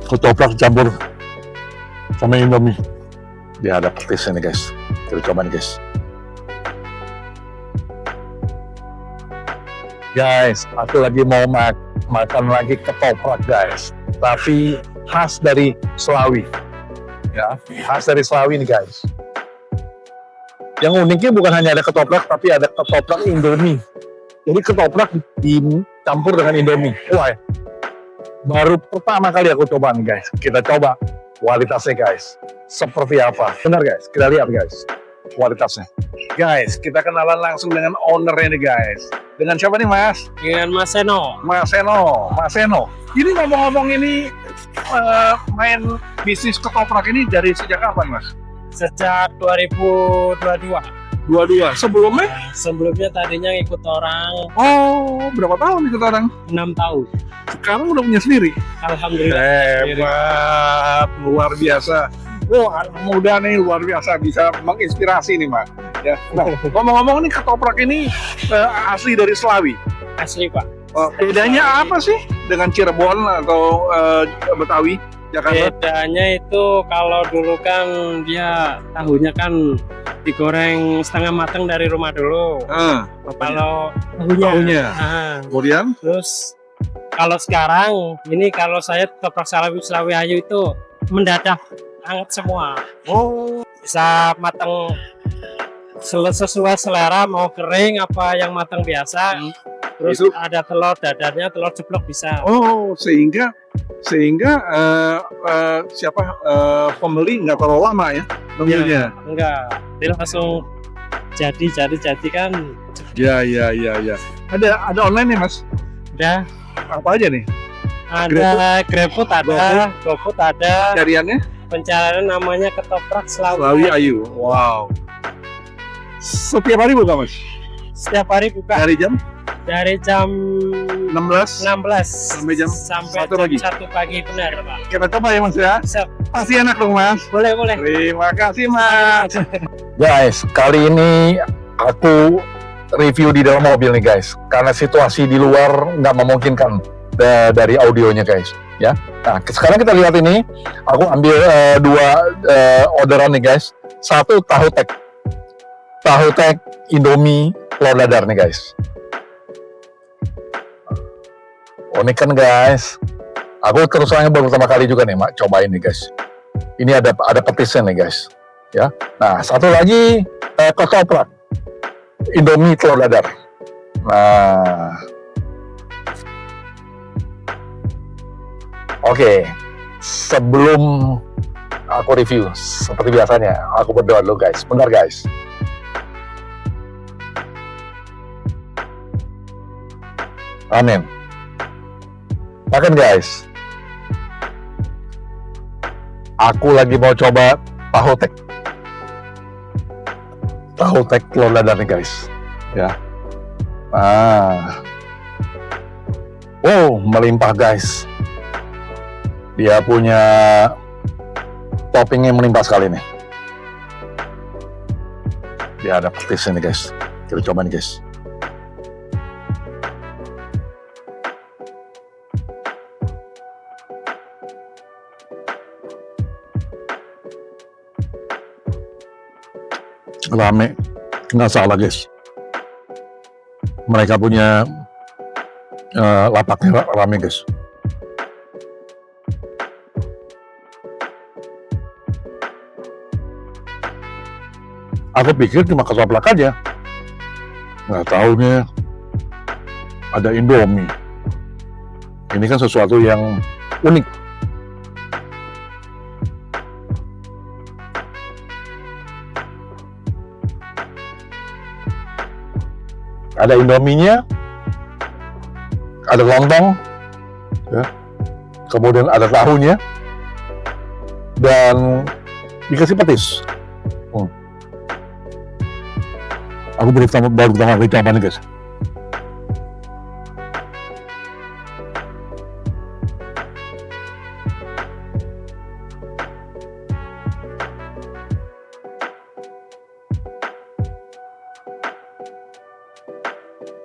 Ketoprak campur sama Indomie. Dia ada petisnya nih guys. Kita coba nih guys. Guys, aku lagi mau makan lagi ketoprak guys. Tapi khas dari Selawi. Ya, khas dari Selawi nih guys. Yang uniknya bukan hanya ada ketoprak, tapi ada ketoprak Indomie. Jadi ketoprak dicampur dengan Indomie. Wah, baru pertama kali aku coba nih guys. Kita coba kualitasnya guys. Seperti apa? Benar guys, kita lihat guys kualitasnya. Guys, kita kenalan langsung dengan ownernya nih guys. Dengan siapa nih mas? Dengan Mas Seno. Mas Seno. Mas Seno. Ini ngomong-ngomong ini main bisnis ketoprak ini dari sejak kapan mas? Sejak 2022. Sebelumnya? Sebelumnya tadinya ikut orang Oh, berapa tahun ikut orang? 6 tahun. Sekarang udah punya sendiri? Alhamdulillah. Hebat, luar biasa. Wah, anak muda nih luar biasa, bisa menginspirasi nih Mbak. Ya. Nah, ngomong-ngomong nih ketoprak ini asli dari Selawi. Asli Pak. Bedanya apa sih dengan Cirebon atau Betawi, Jakarta? Bedanya itu kalau dulu kan dia tahunya kan digoreng setengah matang dari rumah dulu. Kalau tahunya. Kemudian? Terus kalau sekarang ini kalau saya ketoprak Selawi Ayu itu mendadak hangat semua. Oh, Bisa matang sesuai selera, mau kering apa yang matang biasa. Terus itu ada telur dadarnya, telur ceplok bisa. Oh, sehingga pembeli nggak terlalu lama ya nunggunya. Enggak, dia langsung jadi kan. Ya. Ada online ya mas? Udah. Apa aja nih? Ada GrabFood ada, GoFood ada. Cariannya? Pencarian namanya ketoprak Selawi Ayu. Wow. Setiap hari buka mas? Setiap hari buka. Dari jam 16 sampai jam 1 pagi. 1 pagi benar Pak. Kita coba ya mas ya. Siap. Pasti enak dong mas. Boleh. Terima kasih mas. Guys, kali ini aku review di dalam mobil nih guys. Karena situasi di luar nggak memungkinkan dari audionya guys. Ya. Nah, sekarang kita lihat ini. Aku ambil dua orderan nih guys. Satu tahu tek Indomie telur dadar nih guys. Unik kan guys. Aku terus terang baru pertama kali juga nih cobain nih guys. Ini ada petisnya nih guys. Ya. Nah, satu lagi ketoprak Indomie telur dadar. Nah, oke. Sebelum aku review, seperti biasanya, aku berdoa dulu guys. Bentar guys. Amin. Makan guys. Aku lagi mau coba tahu tek telur dadar nih guys. Ya. Wow, melimpah guys. Dia punya toppingnya melimpah sekali nih. Dia ada petisnya nih guys. Kita coba nih guys. Rame, nggak salah guys. Mereka punya lapaknya rame guys. Aku pikir cuma ketoprak aja, nggak taunya ada Indomie. Ini kan sesuatu yang unik. Ada Indominya, ada lontong, ya. Kemudian ada tahunya, dan dikasih petis. Aku baru pertama kali coba nih guys.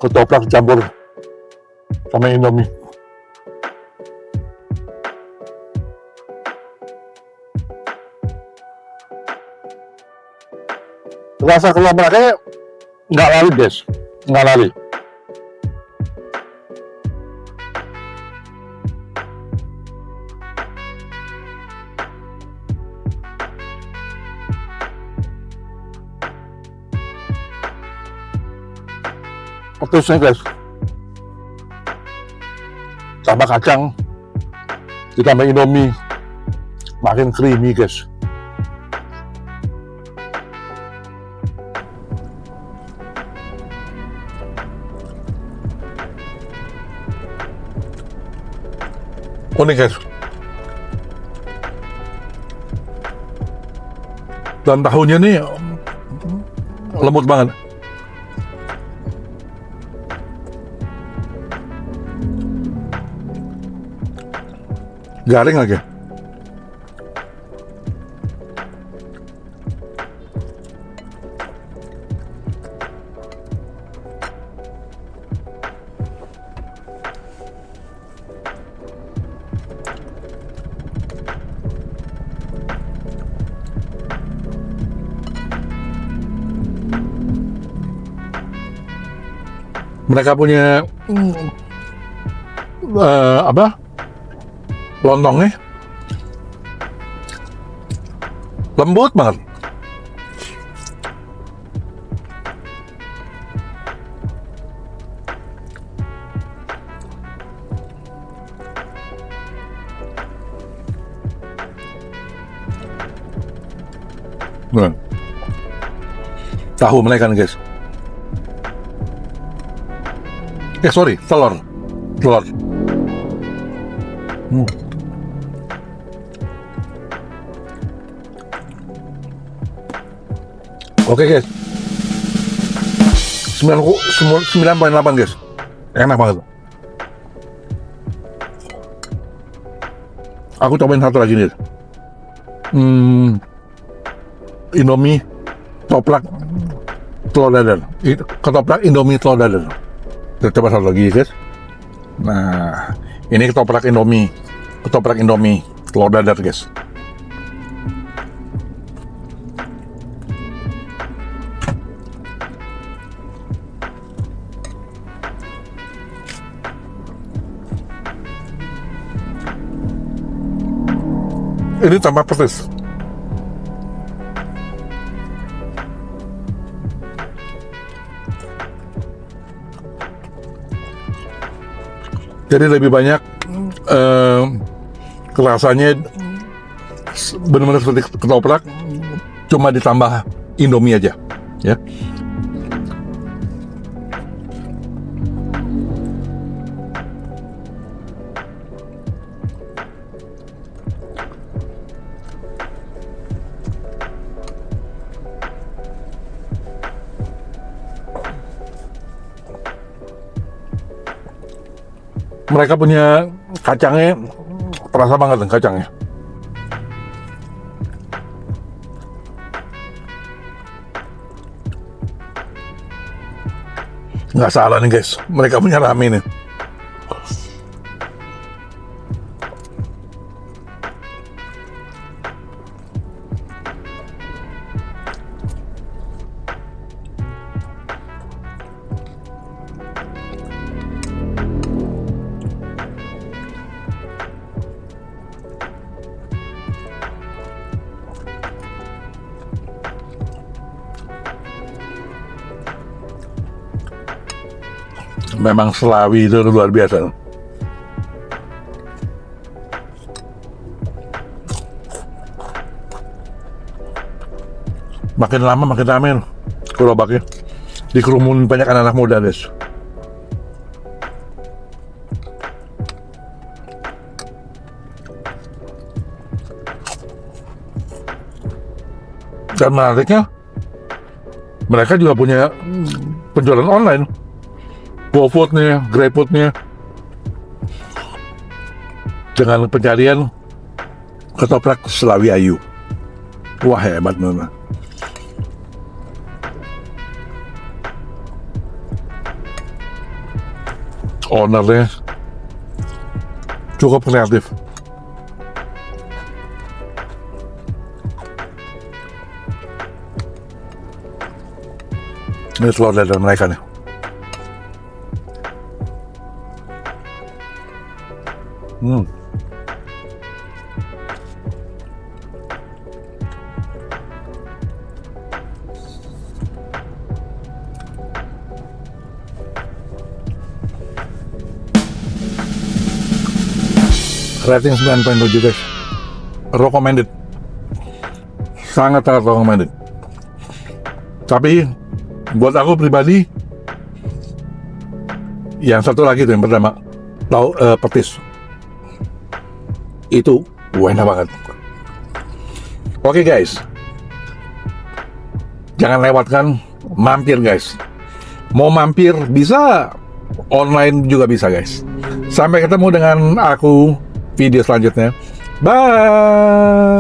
Ketoprak campur sama Indomie. Rasa ketopraknya nggak lali guys, nggak lali. Petusnya guys, tambah kacang, ditambah Indomie, makin creamy guys. Unik guys. Dan tahunya nih lembut banget. Garing lagi. Mereka punya apa? Lontongnya lembut banget. Nah, tahu mereka nih guys. Sorry, telur. Oke guys, 9,8 guys, enak banget. Aku cobain satu lagi nih. Indomie ketoprak telur dadar. Ketoprak Indomie telur dadar. Kita coba satu lagi guys. Nah, ini ketoprak Indomie telur dadar guys. Ini tambah pedas. Jadi lebih banyak rasanya benar-benar seperti ketoprak, cuma ditambah Indomie aja, ya. Mereka punya kacangnya, terasa banget kacangnya. Nggak salah nih guys, mereka punya ramen nih. Memang Slawi itu luar biasa. Makin lama makin ramai gerobaknya. Dikerumunin banyak anak-anak muda guys. Dan menariknya, mereka juga punya penjualan online. GoFood-nya, GrabFood-nya, dengan pencarian ketoprak Slawi Ayu. Wah, hebat memang. Ownernya Cukup kreatif. Ini telur dadar mereka nih. Rating 9.7 guys. Recommended. Sangat recommended. Tapi buat aku pribadi, yang satu lagi tuh yang pertama, petis. Itu enak banget. Oke guys, jangan lewatkan, mampir guys. Mau mampir bisa, online juga bisa guys. Sampai ketemu dengan aku video selanjutnya. Bye.